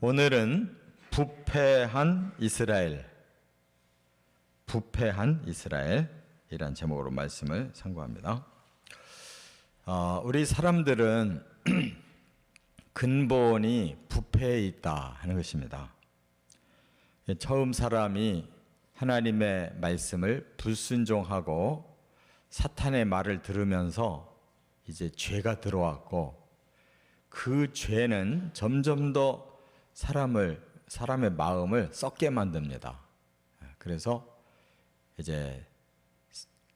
오늘은 부패한 이스라엘이란 제목으로 말씀을 상고합니다. 우리 사람들은 근본이 부패에 있다 하는 것입니다. 처음 사람이 하나님의 말씀을 불순종하고 사탄의 말을 들으면서 이제 죄가 들어왔고, 그 죄는 점점 더 사람의 마음을 썩게 만듭니다. 그래서 이제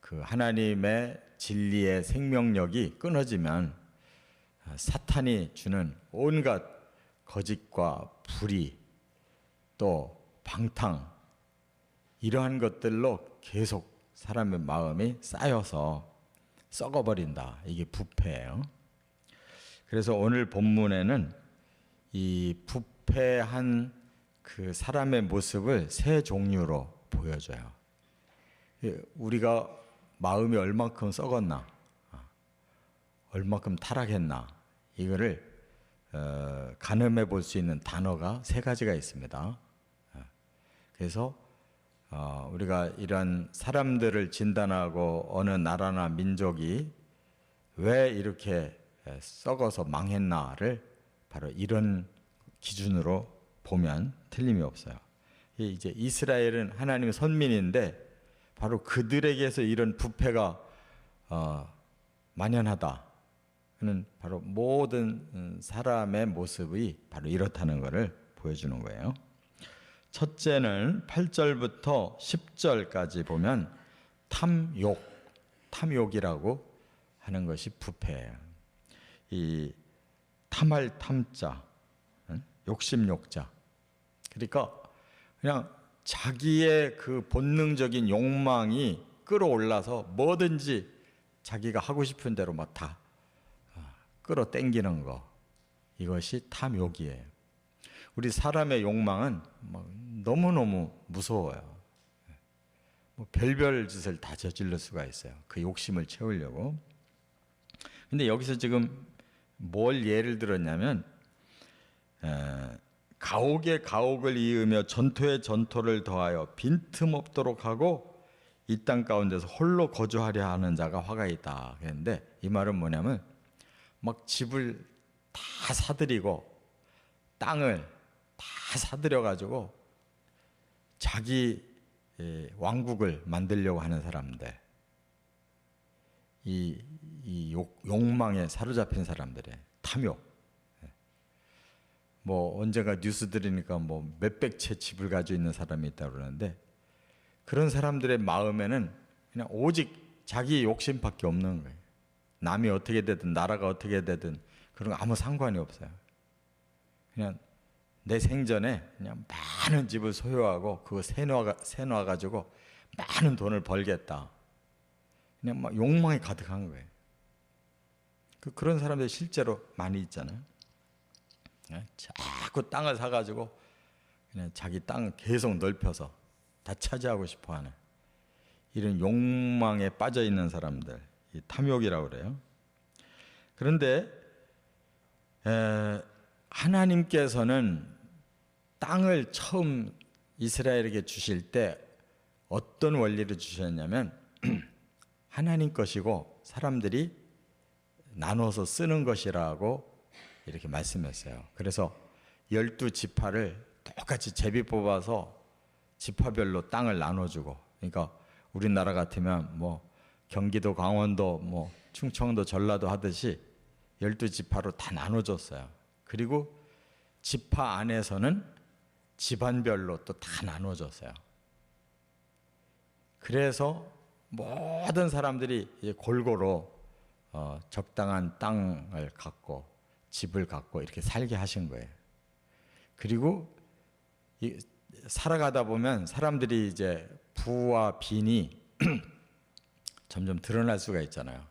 그 하나님의 진리의 생명력이 끊어지면 사탄이 주는 온갖 거짓과 불의, 또 방탕, 이러한 것들로 계속 사람의 마음이 쌓여서 썩어버린다. 이게 부패예요. 그래서 오늘 본문에는 이 부패한 그 사람의 모습을 세 종류로 보여줘요. 우리가 마음이 얼만큼 썩었나, 얼만큼 타락했나, 이거를 가늠해 볼 수 있는 단어가 세 가지가 있습니다. 그래서 우리가 이런 사람들을 진단하고 어느 나라나 민족이 왜 이렇게 썩어서 망했나를 바로 이런 기준으로 보면 틀림이 없어요. 이제 이스라엘은 하나님의 선민인데 바로 그들에게서 이런 부패가 만연하다. 그는 바로 모든 사람의 모습이 바로 이렇다는 것을 보여주는 거예요. 첫째는 8절부터 10절까지 보면 탐욕이라고 하는 것이 부패예요. 이 탐할 탐자, 욕심욕자. 그러니까 그냥 자기의 그 본능적인 욕망이 끌어올라서 뭐든지 자기가 하고 싶은 대로 막 다 끌어당기는 거. 이것이 탐욕이에요. 우리 사람의 욕망은 너무너무 무서워요. 별별 짓을 다 저질 수가 있어요. 그 욕심을 채우려고. 근데 여기서 지금 뭘 예를 들었냐면, 가옥에 가옥을 이으며 전토에 전토를 더하여 빈틈없도록 하고 이 땅 가운데서 홀로 거주하려 하는 자가 화가 있다 그랬는데, 이 말은 뭐냐면 막 집을 다 사들이고 땅을 다 사들여 가지고 자기 왕국을 만들려고 하는 사람들, 이 욕망에 사로잡힌 사람들의 탐욕. 언젠가 뉴스 들으니까 몇백 채 집을 가지고 있는 사람이 있다고 그러는데, 그런 사람들의 마음에는 그냥 오직 자기 욕심밖에 없는 거예요. 남이 어떻게 되든 나라가 어떻게 되든 그런 거 아무 상관이 없어요. 그냥 내 생전에 그냥 많은 집을 소유하고 그거 세놔 가지고 많은 돈을 벌겠다. 그냥 막 욕망이 가득한 거예요. 그런 사람들이 실제로 많이 있잖아요. 자꾸 땅을 사가지고 그냥 자기 땅을 계속 넓혀서 다 차지하고 싶어하는 이런 욕망에 빠져 있는 사람들, 이 탐욕이라고 그래요. 그런데 하나님께서는 땅을 처음 이스라엘에게 주실 때 어떤 원리를 주셨냐면 하나님 것이고 사람들이 나눠서 쓰는 것이라고 이렇게 말씀했어요. 그래서 12지파를 똑같이 제비 뽑아서 지파별로 땅을 나눠주고, 그러니까 우리나라 같으면 경기도, 강원도, 충청도, 전라도 하듯이 12지파로 다 나눠줬어요. 그리고 지파 안에서는 집안별로 또 다 나눠줬어요. 그래서 모든 사람들이 골고루 적당한 땅을 갖고 집을 갖고 이렇게 살게 하신 거예요. 그리고 살아가다 보면 사람들이 이제 부와 빈이 점점 드러날 수가 있잖아요.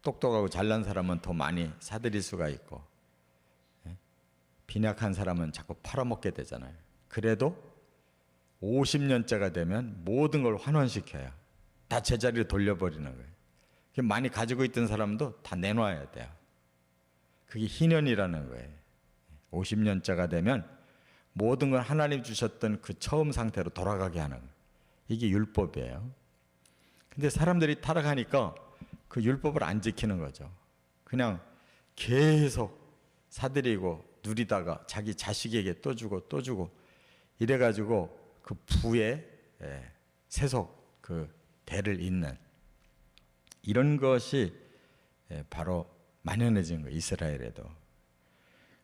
똑똑하고 잘난 사람은 더 많이 사들일 수가 있고, 빈약한 사람은 자꾸 팔아먹게 되잖아요. 그래도 50년째가 되면 모든 걸 환원시켜야 다 제자리로 돌려버리는 거예요. 많이 가지고 있던 사람도 다 내놔야 돼요. 그게 희년이라는 거예요. 50년째가 되면 모든 걸 하나님 주셨던 그 처음 상태로 돌아가게 하는 거예요. 이게 율법이에요. 근데 사람들이 타락하니까 그 율법을 안 지키는 거죠. 그냥 계속 사들이고 누리다가 자기 자식에게 또 주고 또 주고 이래가지고 그 부의 세속 그 대를 잇는 이런 것이 바로 만연해진 거예요. 이스라엘에도.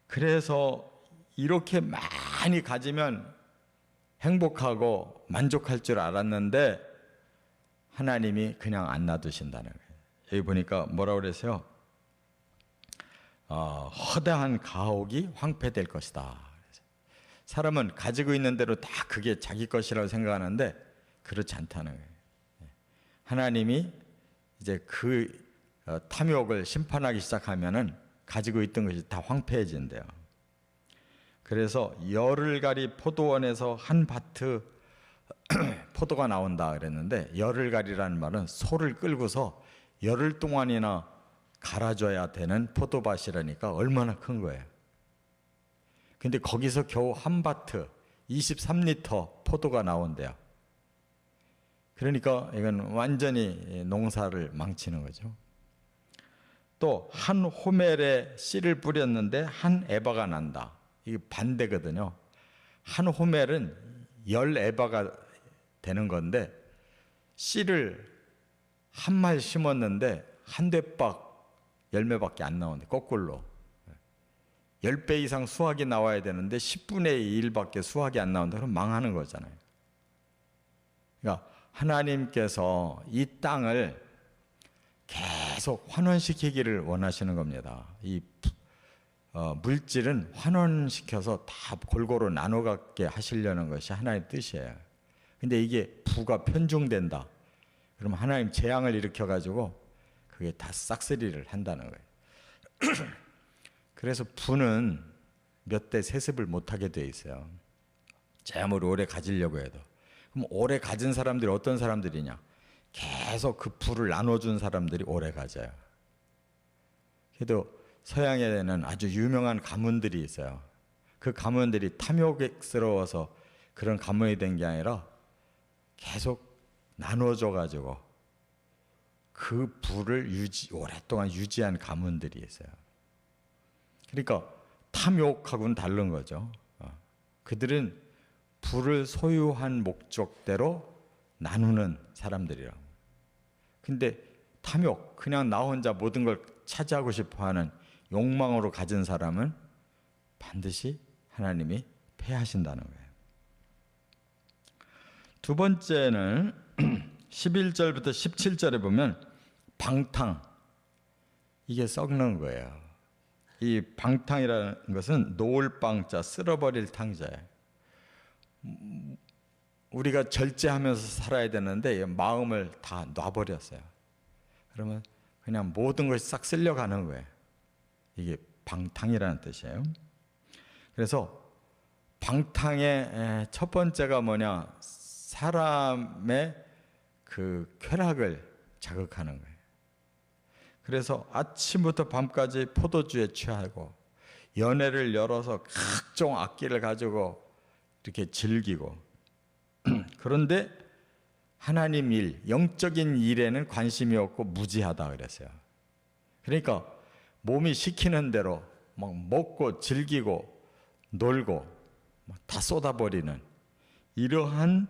그래서 이렇게 많이 가지면 행복하고 만족할 줄 알았는데 하나님이 그냥 안 놔두신다는 거예요. 여기 보니까 뭐라고 그랬어요? 허다한 가옥이 황폐될 것이다. 사람은 가지고 있는 대로 다 그게 자기 것이라고 생각하는데 그렇지 않다는 거예요. 하나님이 이제 그 탐욕을 심판하기 시작하면은 가지고 있던 것이 다 황폐해진대요. 그래서 열흘가리 포도원에서 한 바트 포도가 나온다 그랬는데, 열흘가리라는 말은 소를 끌고서 열흘 동안이나 갈아줘야 되는 포도밭이라니까 얼마나 큰 거예요. 근데 거기서 겨우 한 바트 23리터 포도가 나온대요. 그러니까 이건 완전히 농사를 망치는 거죠. 또 한 호멜에 씨를 뿌렸는데 한 에바가 난다. 이게 반대거든요. 한 호멜은 10에바가 되는 건데 씨를 한 말 심었는데 한 대박 열매밖에 안 나오는데 거꾸로 10배 이상 수확이 나와야 되는데 10분의 1밖에 수확이 안 나온다. 그럼 망하는 거잖아요. 그러니까 하나님께서 이 땅을 계속 환원시키기를 원하시는 겁니다. 이 물질은 환원시켜서 다 골고루 나눠 갖게 하시려는 것이 하나님의 뜻이에요. 근데 이게 부가 편중된다. 그럼 하나님 재앙을 일으켜 가지고 그게 다 싹쓸이를 한다는 거예요. 그래서 부는 몇 대 세습을 못하게 돼 있어요. 재물을 오래 가지려고 해도. 그럼 오래 가진 사람들이 어떤 사람들이냐? 계속 그 부를 나눠준 사람들이 오래 가져요. 그래도 서양에는 아주 유명한 가문들이 있어요. 그 가문들이 탐욕스러워서 그런 가문이 된 게 아니라 계속 나눠줘 가지고 그 부를 오랫동안 유지한 가문들이 있어요. 그러니까 탐욕하고는 다른 거죠. 그들은 부를 소유한 목적대로 나누는 사람들이라고. 근데 탐욕, 그냥 나 혼자 모든 걸 차지하고 싶어하는 욕망으로 가진 사람은 반드시 하나님이 패하신다는 거예요. 두 번째는 11절부터 17절에 보면 방탕, 이게 썩는 거예요. 이 방탕이라는 것은 놓을 방자, 쓸어버릴 탕자예요. 우리가 절제하면서 살아야 되는데 마음을 다 놔버렸어요. 그러면 그냥 모든 것이 싹 쓸려가는 거예요. 이게 방탕이라는 뜻이에요. 그래서 방탕의 첫 번째가 뭐냐? 사람의 그 쾌락을 자극하는 거예요. 그래서 아침부터 밤까지 포도주에 취하고 연회를 열어서 각종 악기를 가지고 이렇게 즐기고, 그런데 하나님 일, 영적인 일에는 관심이 없고 무지하다 그랬어요. 그러니까 몸이 시키는 대로 막 먹고 즐기고 놀고 다 쏟아버리는 이러한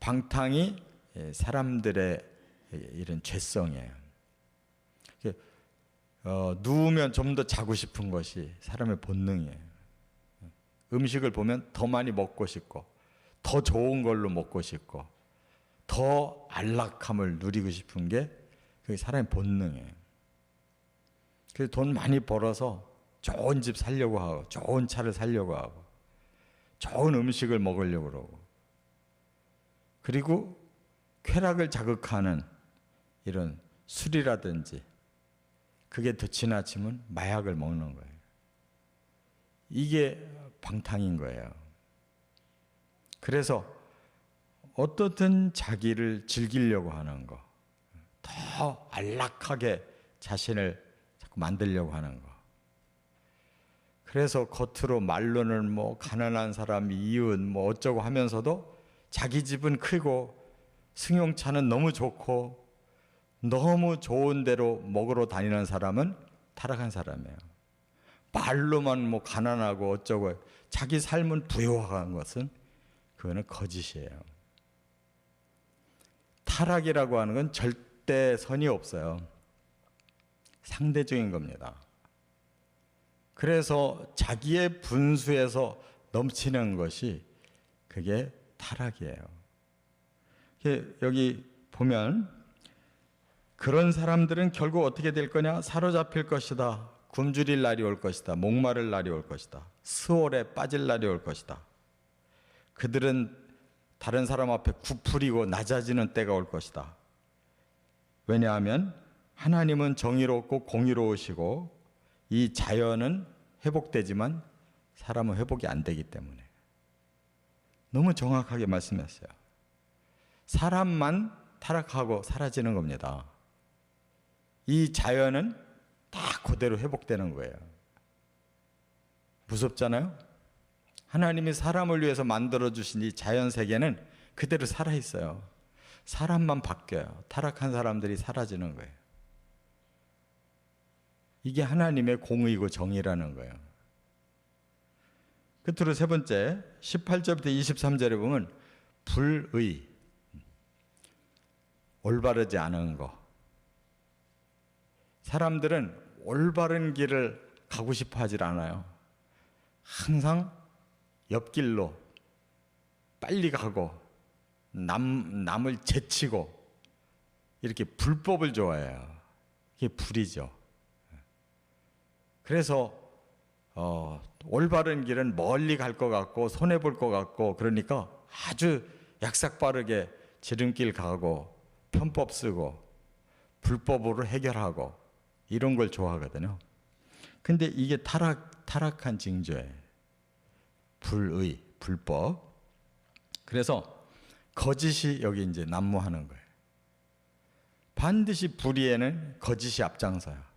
방탕이 사람들의 이런 죄성이에요. 누우면 좀 더 자고 싶은 것이 사람의 본능이에요. 음식을 보면 더 많이 먹고 싶고 더 좋은 걸로 먹고 싶고 더 안락함을 누리고 싶은 게 그게 사람의 본능이에요. 그래서 돈 많이 벌어서 좋은 집 살려고 하고 좋은 차를 살려고 하고 좋은 음식을 먹으려고 그러고, 그리고 쾌락을 자극하는 이런 술이라든지 그게 더 지나치면 마약을 먹는 거예요. 이게 방탕인 거예요. 그래서 어떻든 자기를 즐기려고 하는 거, 더 안락하게 자신을 자꾸 만들려고 하는 거, 그래서 겉으로 말로는 뭐 가난한 사람, 이웃 뭐 어쩌고 하면서도 자기 집은 크고 승용차는 너무 좋고 너무 좋은 데로 먹으러 다니는 사람은 타락한 사람이에요. 말로만 뭐 가난하고 어쩌고 자기 삶은 부유한 것은 그거는 거짓이에요. 타락이라고 하는 건 절대 선이 없어요. 상대적인 겁니다. 그래서 자기의 분수에서 넘치는 것이 그게 타락이에요. 여기 보면 그런 사람들은 결국 어떻게 될 거냐? 사로잡힐 것이다. 굶주릴 날이 올 것이다. 목마를 날이 올 것이다. 수월에 빠질 날이 올 것이다. 그들은 다른 사람 앞에 굽풀이고 낮아지는 때가 올 것이다. 왜냐하면 하나님은 정의롭고 공의로우시고 이 자연은 회복되지만 사람은 회복이 안 되기 때문에. 너무 정확하게 말씀했어요. 사람만 타락하고 사라지는 겁니다. 이 자연은 다 그대로 회복되는 거예요. 무섭잖아요? 하나님이 사람을 위해서 만들어주신 이 자연 세계는 그대로 살아있어요. 사람만 바뀌어요. 타락한 사람들이 사라지는 거예요. 이게 하나님의 공의고 정의라는 거예요. 끝으로 세 번째 18절부터 23절에 보면 불의, 올바르지 않은 거. 사람들은 올바른 길을 가고 싶어 하질 않아요. 항상 옆길로 빨리 가고 남을 제치고 이렇게 불법을 좋아해요. 이게 불이죠. 그래서 올바른 길은 멀리 갈 것 같고 손해볼 것 같고 그러니까 아주 약삭빠르게 지름길 가고 편법 쓰고 불법으로 해결하고 이런 걸 좋아하거든요. 근데 이게 타락한 징조예요. 불의, 불법. 그래서 거짓이 여기 이제 난무하는 거예요. 반드시 불의에는 거짓이 앞장서요.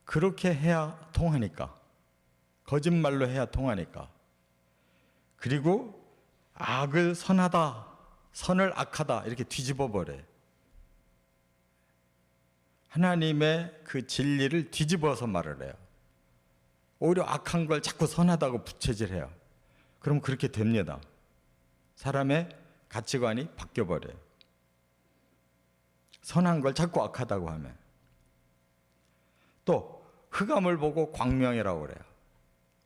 그렇게 해야 통하니까. 거짓말로 해야 통하니까. 그리고 악을 선하다, 선을 악하다 이렇게 뒤집어 버려요. 하나님의 그 진리를 뒤집어서 말을 해요. 오히려 악한 걸 자꾸 선하다고 부채질해요. 그럼 그렇게 됩니다. 사람의 가치관이 바뀌어버려요. 선한 걸 자꾸 악하다고 하면. 또 흑암을 보고 광명이라고 그래요.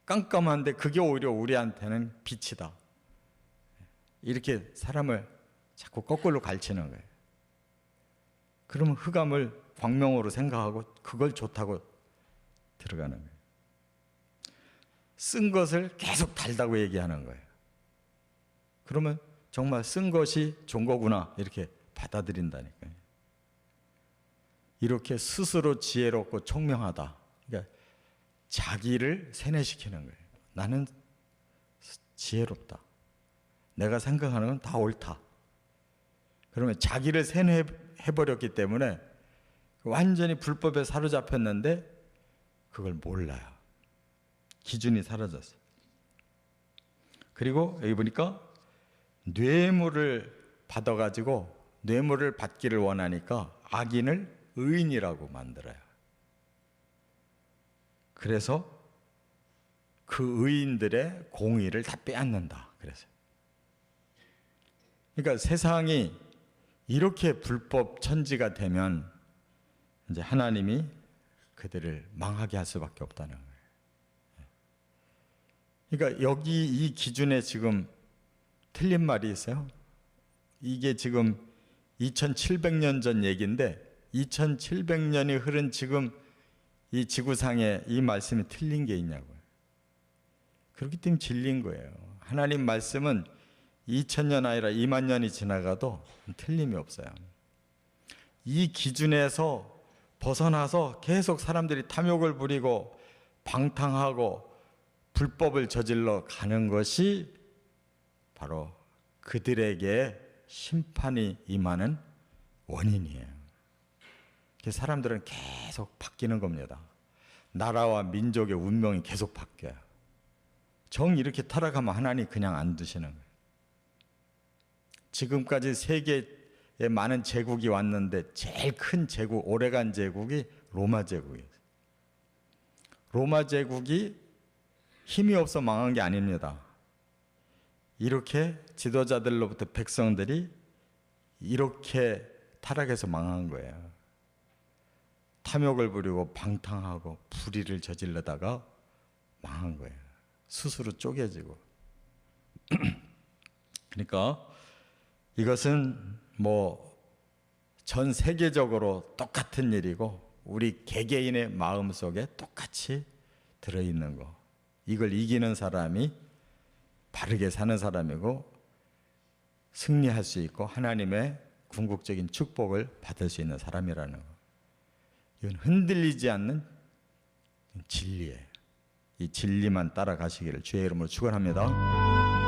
깜깜한데 그게 오히려 우리한테는 빛이다. 이렇게 사람을 자꾸 거꾸로 가르치는 거예요. 그러면 흑암을 광명으로 생각하고 그걸 좋다고 들어가는 거예요. 쓴 것을 계속 달다고 얘기하는 거예요. 그러면 정말 쓴 것이 좋은 거구나 이렇게 받아들인다니까요. 이렇게 스스로 지혜롭고 총명하다. 그러니까 자기를 세뇌시키는 거예요. 나는 지혜롭다. 내가 생각하는 건 다 옳다. 그러면 자기를 세뇌해버렸기 때문에 완전히 불법에 사로잡혔는데 그걸 몰라요. 기준이 사라졌어요. 그리고 여기 보니까 뇌물을 받아가지고 뇌물을 받기를 원하니까 악인을 의인이라고 만들어요. 그래서 그 의인들의 공의를 다 빼앗는다. 그래서 그러니까 세상이 이렇게 불법 천지가 되면 이제 하나님이 그들을 망하게 할 수밖에 없다는 거예요. 그러니까 여기 이 기준에 지금 틀린 말이 있어요. 이게 지금 2700년 전 얘기인데 2700년이 흐른 지금 이 지구상에 이 말씀이 틀린 게 있냐고요. 그렇기 때문에 진리인 거예요. 하나님 말씀은 2000년 아니라 2만 년이 지나가도 틀림이 없어요. 이 기준에서 벗어나서 계속 사람들이 탐욕을 부리고 방탕하고 불법을 저질러 가는 것이 바로 그들에게 심판이 임하는 원인이에요. 사람들은 계속 바뀌는 겁니다. 나라와 민족의 운명이 계속 바뀌어요. 정 이렇게 타락하면 하나님 그냥 안 두시는 거예요. 지금까지 세계에 많은 제국이 왔는데 제일 큰 제국, 오래간 제국이 로마 제국이에요. 로마 제국이 힘이 없어 망한 게 아닙니다. 이렇게 지도자들로부터 백성들이 이렇게 타락해서 망한 거예요. 탐욕을 부리고 방탕하고 불의를 저질러다가 망한 거예요. 스스로 쪼개지고. 그러니까 이것은 뭐 전 세계적으로 똑같은 일이고 우리 개개인의 마음속에 똑같이 들어있는 거. 이걸 이기는 사람이 바르게 사는 사람이고 승리할 수 있고 하나님의 궁극적인 축복을 받을 수 있는 사람이라는 거. 이건 흔들리지 않는 진리예요. 이 진리만 따라가시기를 주의 이름으로 축원합니다.